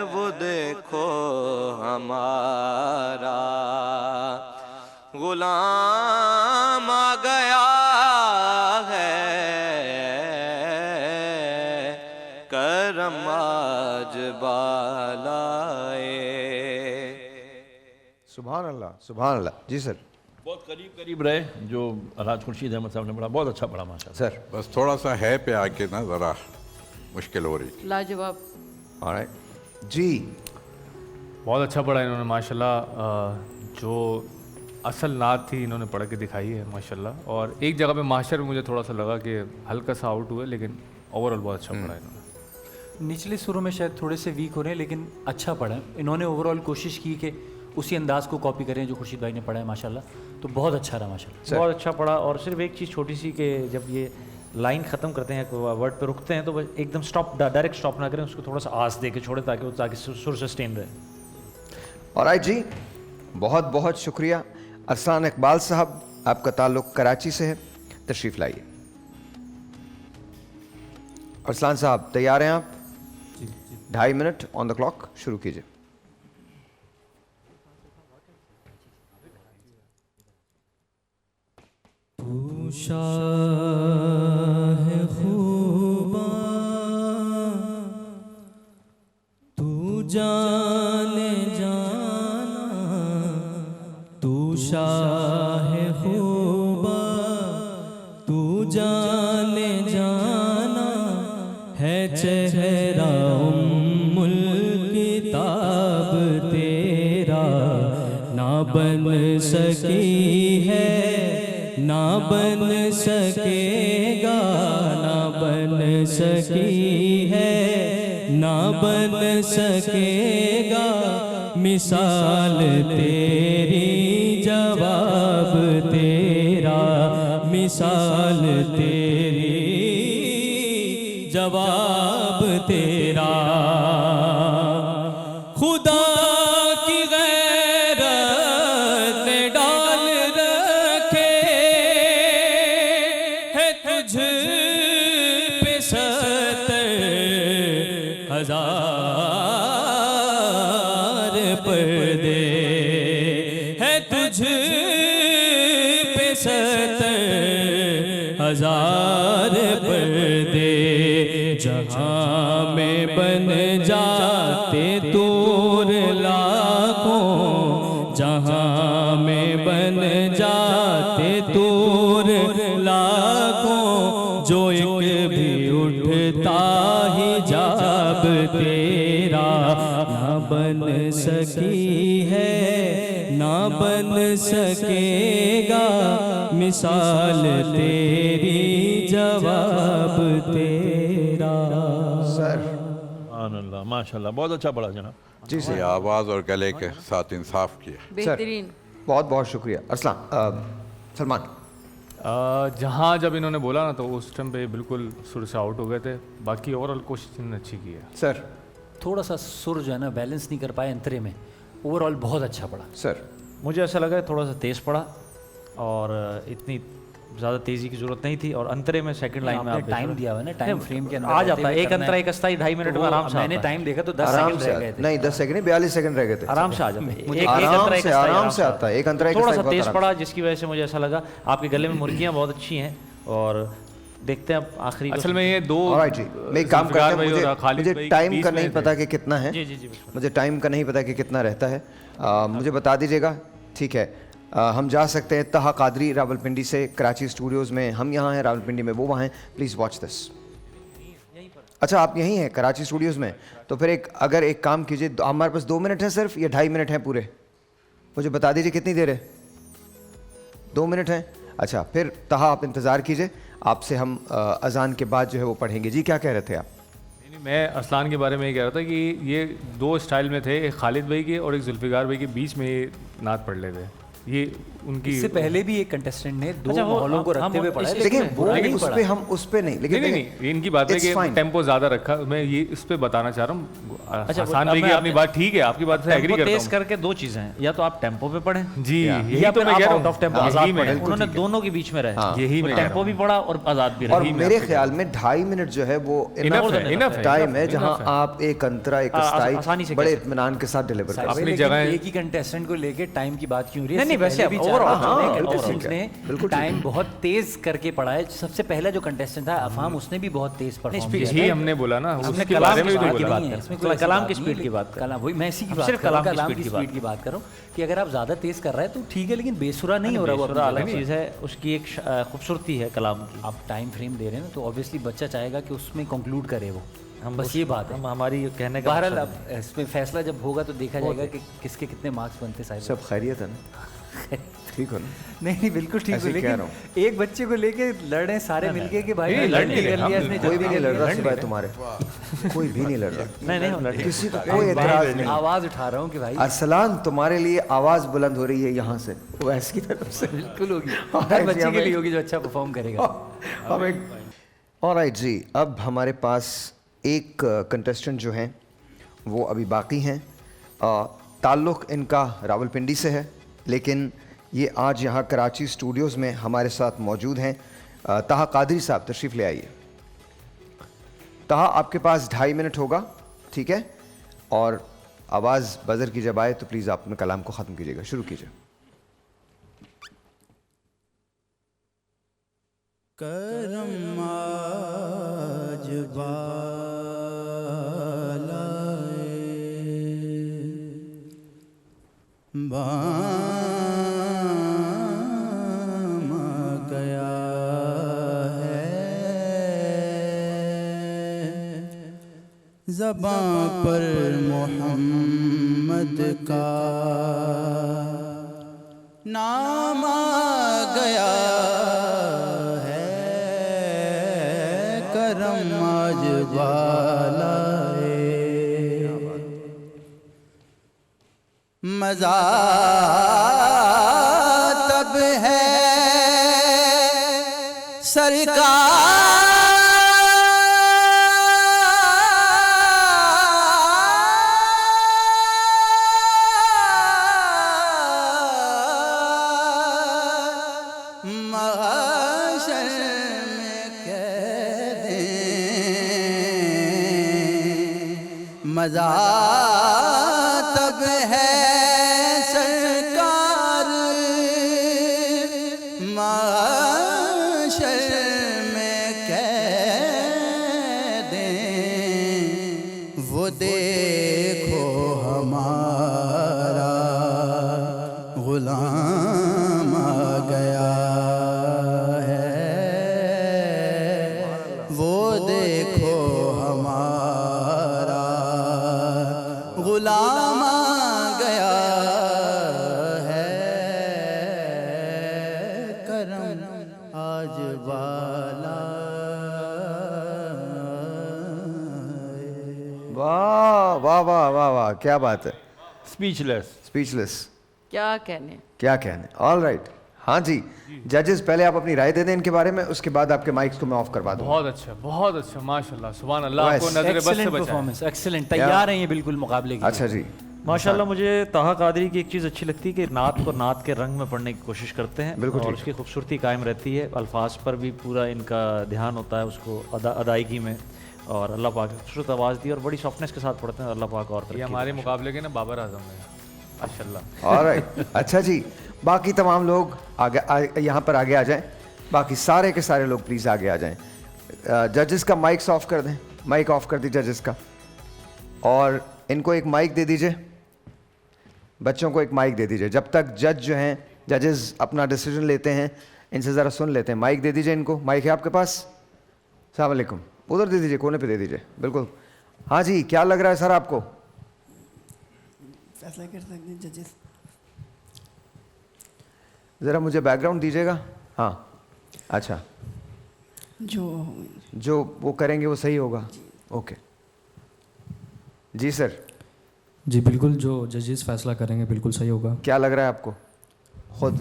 Speaker 11: वो देखो हमारा गुलाम आ गया है, करम आज बालाए।
Speaker 1: सुभान अल्लाह, सुभान अल्लाह। जी सर।
Speaker 4: बहुत करीब करीब रहे जो अलहाज खुर्शीद अहमद साहब ने पढ़ा, बहुत अच्छा पढ़ा माशाल्लाह।
Speaker 1: सर
Speaker 5: बस थोड़ा सा है पे आके ना ज़रा मुश्किल हो रही थी।
Speaker 10: लाजवाब।
Speaker 1: ऑलराइट जी,
Speaker 6: बहुत अच्छा पढ़ा इन्होंने माशाल्लाह। जो असल नात थी इन्होंने पढ़ के दिखाई है माशाल्लाह। और एक जगह पे माशर में मुझे थोड़ा सा लगा कि हल्का सा आउट हुए, लेकिन ओवरऑल बहुत अच्छा पढ़ा इन्होंने।
Speaker 7: निचले सुरों में शायद थोड़े से वीक हो रहे हैं लेकिन अच्छा पढ़ा। इन्होंने ओवरऑल कोशिश की कि उसी अंदाज को कॉपी करें जो खुर्शीद भाई ने पढ़ा है माशाल्लाह, तो बहुत अच्छा रहा माशाल्लाह।
Speaker 8: बहुत अच्छा पढ़ा। और सिर्फ एक चीज़ छोटी सी कि जब ये लाइन ख़त्म करते हैं, वर्ड पे रुकते हैं, तो बस एकदम स्टॉप, डायरेक्ट स्टॉप ना करें, उसको थोड़ा सा आस दे के छोड़े ताकि सुर सस्टेन रहे।
Speaker 1: ऑलराइट जी, बहुत बहुत शुक्रिया। अरसलान इकबाल साहब, आपका ताल्लुक़ कराची से है, तशरीफ़ लाइए। अरसलान साहब तैयार हैं आप? 2.5 मिनट ऑन द क्लॉक, शुरू कीजिए।
Speaker 9: तू शाह खूबा तू जाने जाना, तू शाह खूबा तू जाने जाना है, चेहरा उम्मुल किताब तेरा ना बन सकी है, ना बन सकेगा, ना बन सकी है, ना बन सकेगा, मिसाल तेरी जवाब तेरा, मिसाल तेरी जवाब तेरा। खुदा की गैरत ने डाल रखे है तुझ पे 70,000 पर्दे, है तुझ पे 70,000 पर्दे। जहाँ में बन जाते तूर लाखों, जहाँ बन जाते दूर लाखों, जो एक भी उठता हिजाब तेरा ना बन सकी है, ना बन सकेगा मिसाल तेरी, जवाब तेरा।
Speaker 1: सर
Speaker 4: अल्लाह माशाल्लाह, बहुत अच्छा पढ़ा जनाब।
Speaker 1: जी
Speaker 5: ये आवाज़ और गले के साथ इंसाफ किया।
Speaker 10: बेहतरीन।
Speaker 1: बहुत बहुत शुक्रिया। अरसलान सलमान,
Speaker 6: जहाँ जब इन्होंने बोला ना तो उस टाइम पे बिल्कुल सुर से आउट हो गए थे। बाकी ओवरऑल कोशिश इन्होंने अच्छी की है।
Speaker 1: सर
Speaker 7: थोड़ा सा सुर जो है ना बैलेंस नहीं कर पाए अंतरे में, ओवरऑल बहुत अच्छा पड़ा।
Speaker 1: सर
Speaker 8: मुझे ऐसा लगा थोड़ा सा तेज़ पड़ा और इतनी ज़्यादा तेज़ी की जरूरत नहीं थी। और अंतरे में सेकंड लाइन में आप
Speaker 7: टाइम दिया हुआ है ना, टाइम फ्रेम के अंदर
Speaker 8: आ जाता है। एक अंतरा एक अस्थाई 2.5 मिनट में आराम से
Speaker 7: मैंने
Speaker 8: आता है।
Speaker 7: टाइम देखा तो 10
Speaker 1: आराम
Speaker 7: सेकंड
Speaker 1: से
Speaker 7: रह गए थे।
Speaker 1: नहीं 10 सेकंड नहीं 42 सेकंड रह गए थे।
Speaker 8: आराम से आ जाता है। एक
Speaker 1: आराम
Speaker 8: अंतरा, एक
Speaker 1: से
Speaker 8: अस्थाई
Speaker 1: आराम से आता है। एक अंतरा एक
Speaker 8: थोड़ा
Speaker 1: अस्थाई
Speaker 8: सा
Speaker 1: बहुत
Speaker 8: तेज़
Speaker 1: आराम
Speaker 8: पड़ा, जिसकी वजह से मुझे ऐसा लगा आपके गले में मुर्गियाँ बहुत अच्छी हैं। और देखते हैं अब आखिरी
Speaker 6: असल में ये दो
Speaker 1: ऑलराइट जी, मैं एक काम करता हूँ, मुझे
Speaker 6: भाई
Speaker 1: टाइम
Speaker 6: बीच
Speaker 1: का
Speaker 6: में
Speaker 1: नहीं
Speaker 6: थे।
Speaker 1: पता कि कितना है।
Speaker 8: जी जी जी बिल्कुल।
Speaker 1: मुझे टाइम का नहीं पता कि कितना रहता है। मुझे बता दीजिएगा, ठीक है। हम जा सकते हैं तहा कादरी रावलपिंडी से, कराची स्टूडियोज़ में हम यहाँ हैं, रावलपिंडी में वो वहाँ हैं। Please watch this. अच्छा आप यहीं हैं कराची स्टूडियोज़ में, तो फिर अगर एक काम कीजिए, हमारे पास 2 मिनट हैं सिर्फ या 2.5 मिनट हैं पूरे? मुझे बता दीजिए कितनी देर है। 2 मिनट हैं। अच्छा फिर तहा आप इंतज़ार कीजिए, आपसे हम अजान के बाद जो है वो पढ़ेंगे। जी क्या कह रहे थे आप?
Speaker 6: नहीं, मैं असलान के बारे में ये कह रहा था कि ये 2 स्टाइल में थे, एक खालिद भाई के और एक जुल्फ़िकार भाई के बीच में ये नात पढ़ लेते। ये उनकी
Speaker 7: इससे पहले भी एक कंटेस्टेंट ने 2
Speaker 8: अच्छा, वो
Speaker 7: माहौलों को
Speaker 8: हम
Speaker 7: रखते हुए पढ़ा है,
Speaker 1: देखिए
Speaker 7: लेकिन
Speaker 1: वो
Speaker 7: बुरा नहीं
Speaker 1: उस
Speaker 7: पढ़ा।
Speaker 1: पे हम उस पे नहीं, लेकिन
Speaker 6: नहीं नहीं इनकी बात है
Speaker 1: It's
Speaker 6: कि
Speaker 1: fine.
Speaker 6: टेम्पो ज़्यादा रखा। मैं ये इस पे बताना चाह रहा हूँ।
Speaker 8: अच्छा,
Speaker 6: आसान
Speaker 8: अब
Speaker 6: भाई की
Speaker 8: मैं
Speaker 6: अपनी बात ठीक है, आपकी बात से एग्री
Speaker 8: टेम्पो
Speaker 6: करता
Speaker 8: तेज
Speaker 6: हूँ।
Speaker 8: करके 2 चीज़ें हैं, या तो आप टेम्पो पे पढ़ें
Speaker 6: जी यही
Speaker 8: या
Speaker 6: तो
Speaker 8: फिर
Speaker 6: मैं
Speaker 8: आप
Speaker 6: कह रहा
Speaker 8: आउट ऑफ टेम्पो
Speaker 6: हूँ।
Speaker 8: आज़ाद
Speaker 6: यही मैं
Speaker 8: पढ़ें।
Speaker 6: बिल्कुल
Speaker 8: उन्होंने
Speaker 6: ठीक है।
Speaker 8: दोनों के बीच में रहे।
Speaker 6: यही मैं कह रहा
Speaker 8: टेम्पो भी पढ़ा और आज़ाद भी
Speaker 1: और
Speaker 8: रहे।
Speaker 1: मेरे ख्याल में 2.5 मिनट जो है वो
Speaker 6: Enough है, enough है,
Speaker 1: टाइम है
Speaker 6: enough
Speaker 1: जहाँ
Speaker 6: है।
Speaker 1: आप एक अंतरा एक
Speaker 8: आसानी
Speaker 1: अस्थाई
Speaker 8: से
Speaker 1: बड़े
Speaker 8: कह सकते
Speaker 1: इत्मीनान के साथ डिलीवर कर
Speaker 7: अपनी
Speaker 6: अपनी
Speaker 7: जगह
Speaker 6: जगह-
Speaker 7: एक ही कंटेस्टेंट को लेके टाइम की बात क्यों हो रही है?
Speaker 8: नहीं, नहीं,
Speaker 7: इससे
Speaker 8: वैसे
Speaker 7: पहले भी
Speaker 8: overall,
Speaker 7: चार
Speaker 1: हाँ,
Speaker 7: पांच
Speaker 1: बिल्कुल
Speaker 7: कंटेस्टेंट्स
Speaker 1: ठीक है,
Speaker 7: ने
Speaker 1: बिल्कुल
Speaker 7: टाइम बहुत तेज करके पढ़ा है। सबसे पहला जो कंटेस्टेंट था अफाम, उसने भी बहुत तेज परफॉर्म किया।
Speaker 6: यही हमने बोला ना,
Speaker 8: हमने
Speaker 6: उसके
Speaker 8: कलाम
Speaker 6: बारे में
Speaker 8: की
Speaker 6: भी तो
Speaker 8: बात की
Speaker 6: बोला।
Speaker 8: बात
Speaker 7: नहीं है,
Speaker 8: कर-
Speaker 7: इसमें कोई ऐसी
Speaker 8: कलाम
Speaker 7: बात
Speaker 8: की
Speaker 7: नहीं
Speaker 8: स्पीड
Speaker 7: है,
Speaker 8: की बात कर।
Speaker 7: कलाम वही मैं इसी की
Speaker 8: अब
Speaker 7: बात
Speaker 8: सिर्फ
Speaker 7: कर रहा हूँ,
Speaker 8: कलाम की
Speaker 7: कलाम
Speaker 8: स्पीड
Speaker 7: की
Speaker 8: की बात
Speaker 7: स्पीड की बात करो कि अगर आप ज़्यादा तेज कर रहे हैं तो ठीक है, लेकिन बेसुरा नहीं हो रहा। वो
Speaker 8: बेसुरा
Speaker 7: अपनी
Speaker 8: अलग
Speaker 7: जगह
Speaker 8: चीज़ है, उसकी एक खूबसूरती है कलाम की।
Speaker 7: आप टाइम फ्रेम दे रहे हैं ना, तो ऑब्वियसली बच्चा चाहेगा कि उसमें कंक्लूड करे वो।
Speaker 8: हम
Speaker 7: बस ये बात है।
Speaker 8: हम हमारी कहने का
Speaker 7: बहरहाल
Speaker 8: मकसद
Speaker 7: अब इसमें फैसला जब होगा तो देखा जाएगा कि किसके कितने मार्क्स बनते साहिब।
Speaker 1: सब खैरियत है ना? ठीक हो ना?
Speaker 7: नहीं नहीं बिल्कुल ठीक
Speaker 1: ऐसे
Speaker 7: है,
Speaker 1: ही कह
Speaker 7: लेकिन
Speaker 1: रहा
Speaker 7: एक बच्चे को लेके लड़ रहे सारे मिलके कि भाई
Speaker 6: नहीं, लड़ नहीं रहे,
Speaker 7: कर लिया
Speaker 6: हम
Speaker 7: इसने,
Speaker 1: कोई भी नहीं लड़ रहा
Speaker 7: जल्दी
Speaker 1: सिवाय तुम्हारे, कोई भी नहीं लड़ रहा,
Speaker 8: नहीं नहीं हम लड़के
Speaker 1: किसी को कोई एतराज नहीं।
Speaker 7: आवाज उठा रहा हूँ कि भाई
Speaker 1: अरसलान तुम्हारे लिए आवाज बुलंद हो रही है यहाँ से, वैस की तरफ से।
Speaker 7: बिल्कुल होगी,
Speaker 1: और
Speaker 7: हर
Speaker 1: ऐसे
Speaker 7: बच्चे के
Speaker 1: हमें-
Speaker 7: लिए होगी जो अच्छा परफॉर्म करेगा।
Speaker 1: हम एक ऑलराइट जी, अब हमारे पास एक कंटेस्टेंट जो हैं वो अभी बाकी हैं। ताल्लुक़ इनका रावलपिंडी से है, लेकिन ये आज यहाँ कराची स्टूडियोज़ में हमारे साथ मौजूद हैं। तहा कादरी साहब तशरीफ़ ले आइए। तहा आपके पास 2.5 मिनट होगा, ठीक है? और आवाज़ बज़र की जब आए तो प्लीज़ आप अपने कलाम को ख़त्म कीजिएगा, शुरू कीजिए।
Speaker 9: करम आज बाम गया है, ज़बां पर मोहम्मद का नाम आ गया है, करम आज वाला मज़ा तब है सरकार महशर में कह दें, मज़ा तब है सरकार महशर में कह दें, वो देखो हमारा गुलाम गुलाम आ गया है करम आज वाला।
Speaker 1: वाह वाह वाह वाह वाह, क्या बात है,
Speaker 4: स्पीचलेस।
Speaker 1: स्पीचलेस,
Speaker 10: क्या कहने।
Speaker 1: क्या कहने। ऑल राइट, हाँ जी जजेस, पहले आप अपनी राय दे दें इनके बारे में, उसके बाद आपके माइक्स को मैं ऑफ करवा दूँ।
Speaker 6: बहुत अच्छा माशाल्लाह, सुभान अल्लाह, आपको नजर बस से
Speaker 7: एक्सीलेंट
Speaker 6: बचाए।
Speaker 7: परफॉर्मेंस, एक्सीलेंट, तैयार हैं ये बिल्कुल मुकाबले के
Speaker 1: अच्छा जी,
Speaker 8: माशाल्लाह। मुझे ताहा कादरी की एक चीज़ अच्छी लगती है कि नात को नात के रंग में पढ़ने की कोशिश करते हैं,
Speaker 1: बिल्कुल
Speaker 8: और
Speaker 1: ठीक।
Speaker 8: उसकी खूबसूरती कायम रहती है। अल्फाज पर भी पूरा इनका ध्यान होता है, उसको अदायगी में, और अल्लाह पाक ने खूबसूरत आवाज़ दी और बड़ी सॉफ्टनेस के साथ पढ़ते हैं। अल्लाह पाक और
Speaker 6: ये
Speaker 8: तरक्की
Speaker 6: हमारे
Speaker 8: दे।
Speaker 6: मुकाबले के ना बाबर आजम है माशाल्लाह।
Speaker 1: ऑलराइट, अच्छा जी, बाकी तमाम लोग आगे यहाँ पर आगे आ जाएं, बाकी सारे के सारे लोग प्लीज़ आगे आ जाएं। जजेस का माइक्स ऑफ कर दें, माइक ऑफ कर दी जजेस का, और इनको एक माइक दे दीजिए, बच्चों को एक माइक दे दीजिए। जब तक जज जो हैं, जजेस अपना डिसीजन लेते हैं, इनसे ज़रा सुन लेते हैं। माइक दे दीजिए इनको, माइक है आपके पास? अस्सलाम वालेकुम, उधर दे दीजिए, कोने पे दे दीजिए, बिल्कुल। हाँ जी, क्या लग रहा है सर आपको?
Speaker 9: फैसला कर सकते हैं जजेस।
Speaker 1: ज़रा मुझे बैकग्राउंड दीजिएगा। हाँ, अच्छा, जो वो करेंगे वो सही होगा। ओके जी सर।
Speaker 12: जी बिल्कुल, जो जजेस फैसला करेंगे बिल्कुल सही होगा।
Speaker 1: क्या लग रहा है आपको खुद,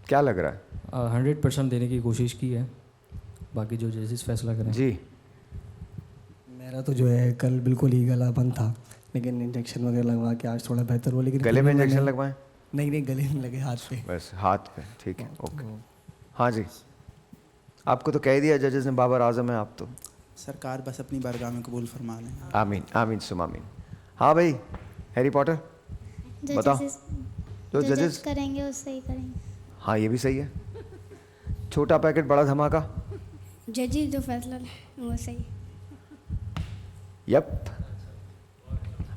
Speaker 1: क्या लग रहा है?
Speaker 12: 100% देने की कोशिश की है, बाकी जो जजेस फैसला करें।
Speaker 1: जी
Speaker 13: मेरा तो जो है कल बिल्कुल ही गला बंद था, लेकिन इंजेक्शन वगैरह लगवा के आज थोड़ा बेहतर हुआ। लेकिन
Speaker 1: गले में इंजेक्शन लगवाएं?
Speaker 13: नहीं, गले में लगे, हाथ पे।
Speaker 1: बस हाथ पे, ठीक है, ओके। हाँ जी, आपको तो कह दिया जजेस ने बाबर आजम है आप तो।
Speaker 9: सरकार बस अपनी बारगाह में कबूल फरमा लें।
Speaker 1: आमीन आमीन सुम आमीन। हाँ भाई, हैरी पॉटर बताओ। जो जजेस
Speaker 3: करेंगे वो सही करेंगे।
Speaker 1: हाँ ये भी सही है, छोटा पैकेट बड़ा धमाका।
Speaker 3: जजेस जो फैसला वो सही।
Speaker 1: यप,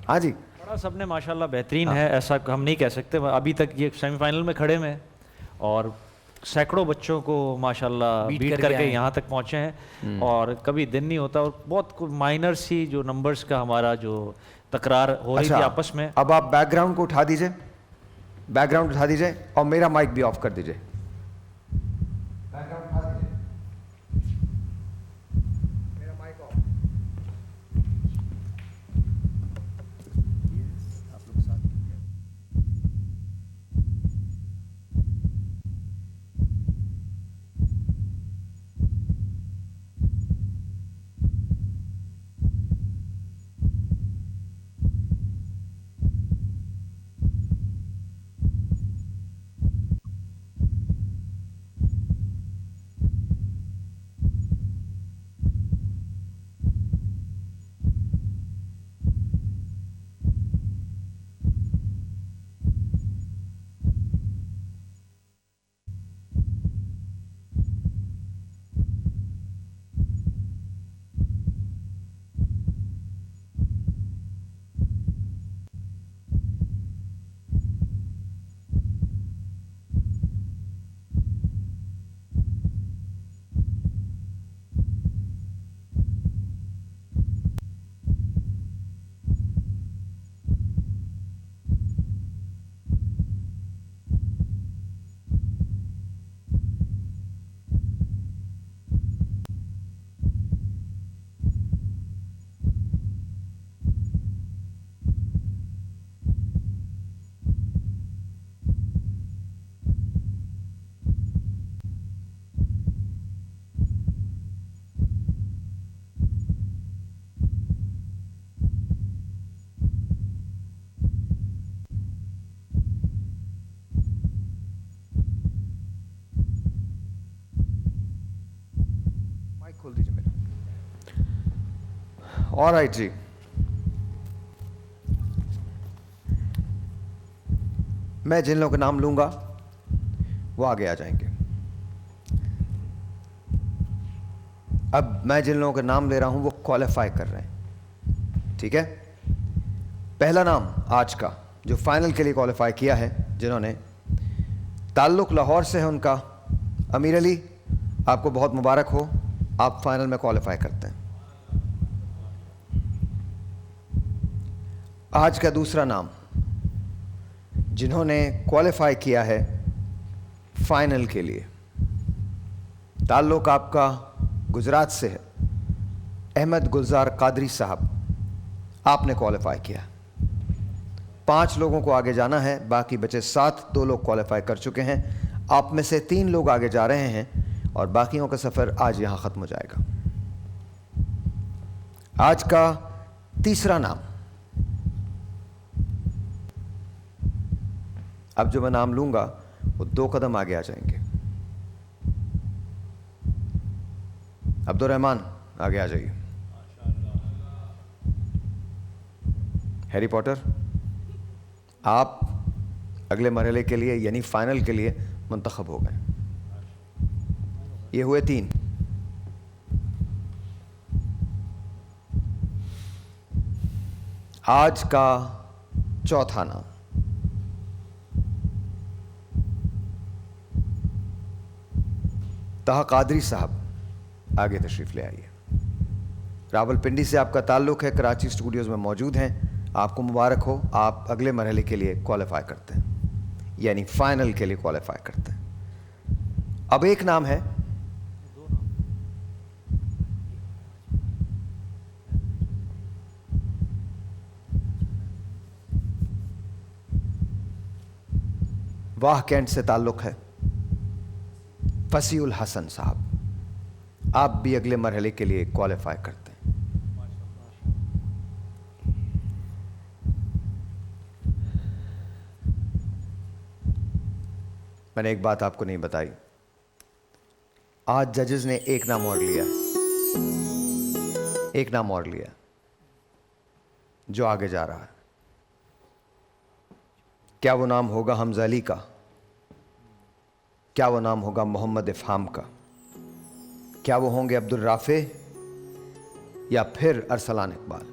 Speaker 1: हाँ जी।
Speaker 8: बड़ा सबने माशाल्लाह बेहतरीन है, ऐसा हम नहीं कह सकते। अभी तक ये सेमीफाइनल में खड़े में, और सैकड़ों बच्चों को माशाल्लाह बीट करके यहाँ तक पहुँचे हैं, और कभी दिन नहीं होता, और बहुत माइनर सी जो नंबर्स का हमारा जो तकरार हो रही थी आपस में।
Speaker 1: अब आप बैकग्राउंड को उठा दीजिए, बैकग्राउंड उठा दीजिए, और मेरा माइक भी ऑफ कर दीजिए। खोल दीजिए मेरा। ऑलराइट जी, मैं जिन लोगों का नाम लूंगा वो आगे आ जाएंगे। अब मैं जिन लोगों का नाम ले रहा हूं वो क्वालिफाई कर रहे हैं, ठीक है। पहला नाम आज का जो फाइनल के लिए क्वालिफाई किया है, जिन्होंने ताल्लुक लाहौर से है उनका, अमीर अली, आपको बहुत मुबारक हो, आप फाइनल में क्वालिफाई करते हैं। आज का दूसरा नाम जिन्होंने क्वालिफाई किया है फाइनल के लिए, ताल्लुक आपका गुजरात से है, अहमद गुलजार कादरी साहब, आपने क्वालिफाई किया। 5 लोगों को आगे जाना है, बाकी बचे 7, 2 लोग क्वालिफाई कर चुके हैं। आप में से 3 लोग आगे जा रहे हैं और बाकियों का सफ़र आज यहाँ ख़त्म हो जाएगा। आज का तीसरा नाम, अब जो मैं नाम लूंगा वो 2 कदम आगे आ जाएंगे। अब्दुल रहमान आगे आ जाइए। हैरी पॉटर, आप अगले मरहले के लिए यानी फाइनल के लिए मुंतखब हो गए। ये हुए 3। आज का चौथा नाम, तहा कादरी साहब, आगे तशरीफ ले आइए। रावलपिंडी से आपका ताल्लुक है, कराची स्टूडियोज़ में मौजूद हैं। आपको मुबारक हो, आप अगले मरहले के लिए क्वालिफाई करते हैं, यानी फाइनल के लिए क्वालिफाई करते हैं। अब एक नाम है, वाह कैंट से ताल्लुक है, फसीउल हसन साहब, आप भी अगले मरहले के लिए क्वालिफाई करते हैं। मैंने एक बात आपको नहीं बताई, आज जजेस ने एक नाम और लिया, एक नाम और लिया जो आगे जा रहा है। क्या वो नाम होगा हमजा अली का? क्या वो नाम होगा मोहम्मद इफ़हाम का? क्या वो होंगे अब्दुल राफे या फिर अरसलान इकबाल?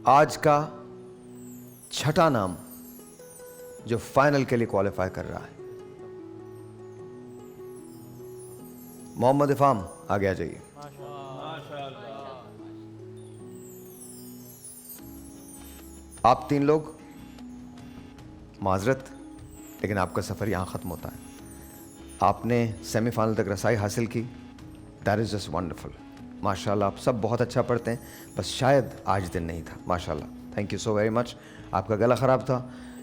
Speaker 1: आज का छठा नाम जो फाइनल के लिए क्वालिफाई कर रहा है, मोहम्मद इफ़हाम, आगे आ जाइए। आप 3 लोग, माजरत, लेकिन आपका सफ़र यहाँ ख़त्म होता है। आपने सेमीफाइनल तक रसाई हासिल की, दैट इज़ जस्ट वंडरफुल। माशाल्लाह, आप सब बहुत अच्छा पढ़ते हैं, बस शायद आज दिन नहीं था। माशाल्लाह, thank you so very much. आपका गला ख़राब था,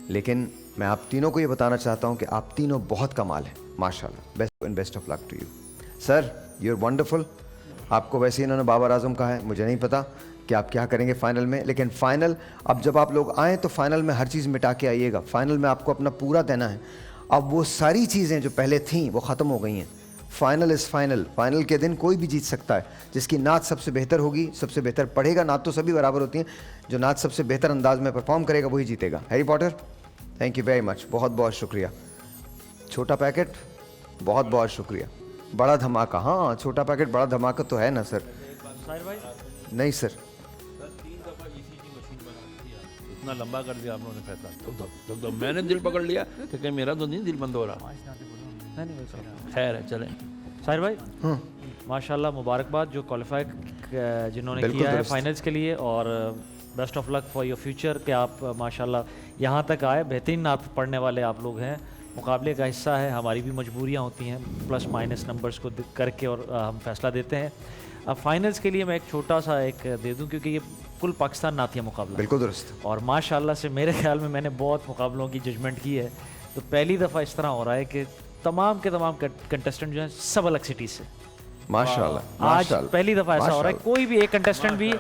Speaker 1: लेकिन मैं आप तीनों को ये बताना चाहता हूँ कि आप तीनों बहुत कमाल हैं, माशाल्लाह। Best and best of luck to you sir, you are wonderful. आपको वैसे इन्होंने बाबर आजम कहा है, मुझे नहीं पता कि आप क्या करेंगे फाइनल में, लेकिन फाइनल, अब जब आप लोग आएँ तो फाइनल में हर चीज़ मिटा के आइएगा। फाइनल में आपको अपना पूरा देना है। अब वो सारी चीज़ें जो पहले थीं वो ख़त्म हो गई हैं। Final is final. फाइनल के दिन कोई भी जीत सकता है। जिसकी नात सबसे बेहतर होगी, सबसे बेहतर पढ़ेगा, नात तो सभी बराबर होती हैं, जो नात सबसे बेहतर अंदाज में परफॉर्म करेगा वही जीतेगा। Harry Potter, thank you very much, बहुत बहुत शुक्रिया। छोटा पैकेट, बहुत बहुत शुक्रिया। बड़ा धमाका, हाँ छोटा पैकेट बड़ा धमाका तो है ना सर? नहीं सर,
Speaker 4: इतना लंबा कर दिया आप लोगों ने फैसला, तो मैंने दिल पकड़ लिया कि कहीं मेरा तो नहीं दिल बंद हो रहा। खैर है, चलें।
Speaker 8: साहिर भाई, माशाल्लाह, मुबारकबाद जो क्वालिफाई जिन्होंने किया है फाइनल्स के लिए, और best of luck for your future कि आप माशाल्लाह यहाँ तक आए। बेहतरीन आप पढ़ने वाले आप लोग हैं, मुकाबले का हिस्सा है, हमारी भी मजबूरियाँ होती हैं, प्लस माइनस नंबर्स को करके और हम फैसला देते हैं। अब फाइनल्स के लिए मैं एक छोटा सा एक दे दूं, क्योंकि ये कुल पाकिस्तान नातिया मुकाबला,
Speaker 1: बिल्कुल दुरुस्त,
Speaker 8: और माशाल्लाह से मेरे ख्याल में मैंने बहुत मुकाबलों की जजमेंट की है, तो पहली दफ़ा इस तरह हो रहा है कि तमाम के तमाम कंटेस्टेंट जो हैं सब अलग सिटी से,
Speaker 1: माशाल्लाह।
Speaker 8: आज पहली दफ़ा ऐसा हो रहा है, कोई भी एक कंटेस्टेंट भी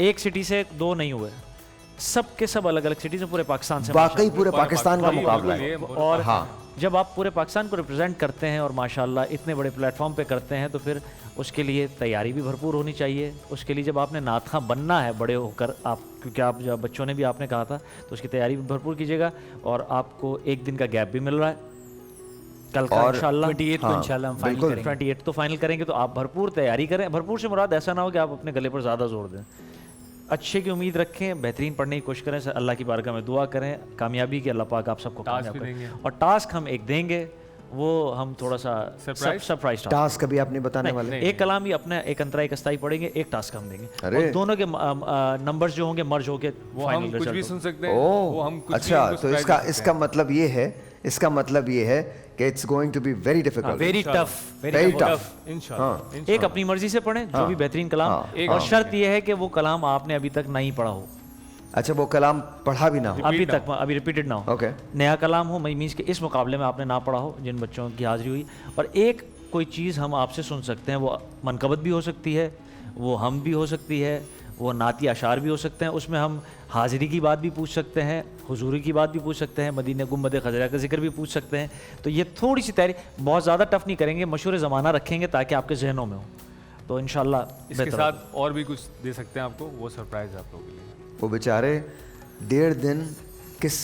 Speaker 8: एक सिटी से 2 नहीं हुए, सब के सब अलग अलग सिटी से, पूरे पाकिस्तान से।
Speaker 1: वाकई पूरे पाकिस्तान का मुकाबला है।
Speaker 8: और हाँ, जब आप पूरे पाकिस्तान को रिप्रेजेंट करते हैं और माशाल्लाह इतने बड़े प्लेटफॉर्म पे करते हैं, तो फिर उसके लिए तैयारी भी भरपूर होनी चाहिए। उसके लिए जब आपने नातखा बनना है बड़े होकर, आप, क्योंकि आप जब बच्चों ने भी आपने कहा था, तो उसकी तैयारी भी भरपूर कीजिएगा। और आपको एक दिन का गैप भी मिल रहा है, कल का इंशाल्लाह
Speaker 7: 28 को इंशाल्लाह हम फाइनल करेंगे।
Speaker 8: 28 तो फाइनल करेंगे, तो आप भरपूर तैयारी करें। भरपूर से मुराद ऐसा ना हो कि आप अपने गले पर ज़्यादा जोर दें, अच्छे की उम्मीद रखें, बेहतरीन पढ़ने की कोशिश करें, अल्लाह की बारगाह में दुआ करें कामयाबी की, अल्लाह पाक आप सबको कामयाब करें। और टास्क हम एक देंगे, वो हम थोड़ा सा सरप्राइज
Speaker 1: टास्क अभी आपने बताने वाले?
Speaker 8: एक कलाम ही अपने एक अंतरा एक अस्थाई पढ़ेंगे, एक टास्क हम देंगे
Speaker 1: अरे।
Speaker 8: और दोनों के नंबर्स जो होंगे मर्ज होके
Speaker 6: वो हम कुछ भी सुन सकते हैं,
Speaker 1: ओह,
Speaker 6: वो हम कुछ भी
Speaker 1: अच्छा,
Speaker 6: उनको
Speaker 1: तो
Speaker 6: surprise
Speaker 1: इसका
Speaker 6: दे सकते
Speaker 1: इसका
Speaker 6: हैं।
Speaker 1: मतलब ये है, इसका मतलब ये है कि it's going to be very difficult,
Speaker 8: very tough,
Speaker 1: very tough.
Speaker 6: इंशाल्लाह।
Speaker 8: एक अपनी मर्जी से पढ़ें जो भी बेहतरीन कलाम, और शर्त यह है कि वो कलाम आपने अभी तक नहीं पढ़ा हो।
Speaker 1: अच्छा, वो कलाम पढ़ा भी ना हो?
Speaker 8: अभी तक अभी रिपीटेड ना हो।
Speaker 1: ओके।
Speaker 8: नया कलाम हो, मीन्स के इस मुकाबले में आपने ना पढ़ा हो, जिन बच्चों की हाजिरी हुई। और एक कोई चीज़ हम आपसे सुन सकते हैं, वो मनकबत भी हो सकती है, वो हम भी हो सकती है, वो नाती अशार भी हो सकते हैं। उसमें हम हाजिरी की बात भी पूछ सकते हैं, हुजूरी की बात भी पूछ सकते हैं, मदीने गुम्बद खजरा का जिक्र भी पूछ सकते हैं। तो ये थोड़ी सी तैयारी, बहुत ज़्यादा टफ नहीं करेंगे, मशहूर ज़माना रखेंगे ताकि आपके जहनों में हो, तो इंशाल्लाह
Speaker 6: इसके
Speaker 8: बेहतर
Speaker 6: साथ और भी कुछ दे सकते हैं आपको, वो सरप्राइज है आप लोगों के लिए।
Speaker 1: वो बेचारे 1.5 दिन किस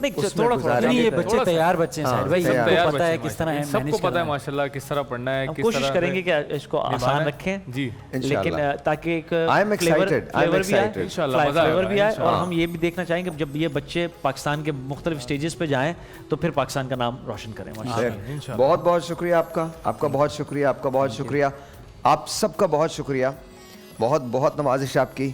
Speaker 8: नहीं,
Speaker 1: उसमें
Speaker 8: थोड़ा
Speaker 1: गुजारे?
Speaker 7: नहीं, ये
Speaker 1: थे?
Speaker 7: बच्चे तैयार बच्चे हैं
Speaker 1: हाँ,
Speaker 7: साहिर भाई,
Speaker 1: तैयार
Speaker 7: सबको पता है किस तरह है,
Speaker 6: सबको पता है माशाल्लाह किस तरह पढ़ना है,
Speaker 8: हम
Speaker 6: किस
Speaker 8: कोशिश
Speaker 6: तरह
Speaker 8: करेंगे
Speaker 6: से
Speaker 8: कि इसको आसान
Speaker 6: निभाना है।
Speaker 8: रखें
Speaker 6: जी
Speaker 8: लेकिन ताकि एक
Speaker 1: I'm excited, I'm
Speaker 8: फ्लेवर भी आए,
Speaker 1: excited.
Speaker 6: इंशाल्लाह, मज़ा
Speaker 8: फ्लेवर
Speaker 6: आएगा,
Speaker 8: भी आए। और
Speaker 6: इंशाल्लाह।
Speaker 8: हम ये भी देखना चाहेंगे जब ये बच्चे पाकिस्तान के मुख्तलिफ स्टेजेस पे जाएं तो फिर पाकिस्तान का नाम रोशन करें। माशाल्लाह।
Speaker 1: बहुत बहुत शुक्रिया आपका, आपका बहुत शुक्रिया, आपका बहुत शुक्रिया, आप सबका बहुत शुक्रिया, बहुत बहुत नवाजिश आपकी।